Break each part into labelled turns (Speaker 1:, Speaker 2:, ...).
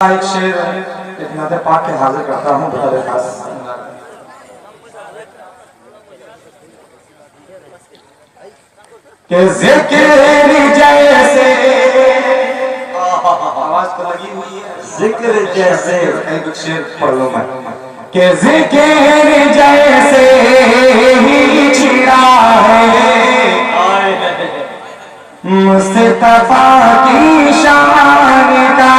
Speaker 1: एक शेर एक नाते पाक के हाजिर करता हूँ बता खास के जिक्र जैसे आवाज तो लगी हुई है जिक्र जैसे एक शेर पढ़ लो मैं के जिक्र जैसे ही छिड़ा है मुस्तफा की शान का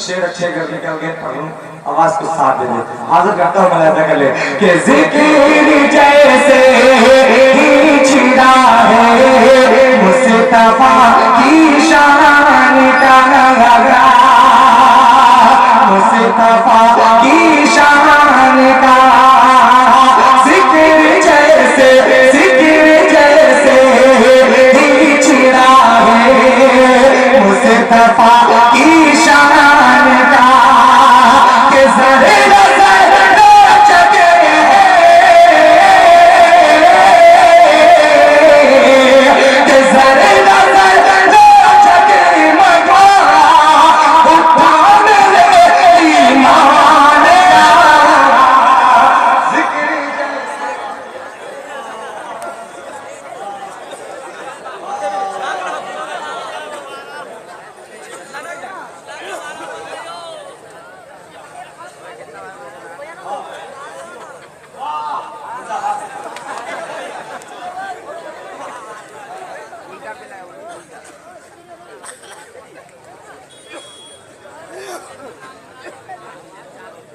Speaker 1: शेर अच्छे कर निकल गए पढ़ूं आवाज को साथ दे दे हाजिर करता हूँ मैं कर ले कि जिक्र जैसे ही छिड़ा है मुस्तफा की शान का मुस्तफा की शान का जिक्र जैसे ही छिड़ा है मुस्तफा की शान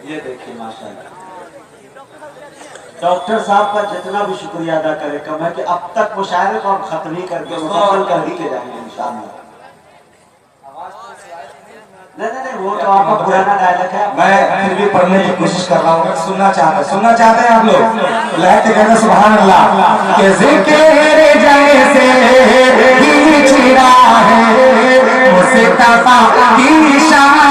Speaker 1: ये देखिए माशाल्लाह डॉक्टर साहब का जितना भी शुक्रिया अदा करे कम है कि अब तक मुशायरे को हम खत्म ही करके मुकम्मल कर ही के जाएंगे इंशाअल्लाह। नहीं वो तो आपका पुराना डायलॉग है, मैं फिर भी पढ़ने की कोशिश कर रहा हूँ। सुनना चाहते हैं आप लोग लहते कहते सुभान अल्लाह के जिक्र जैसे ही छिड़ा है मुस्तफा की शान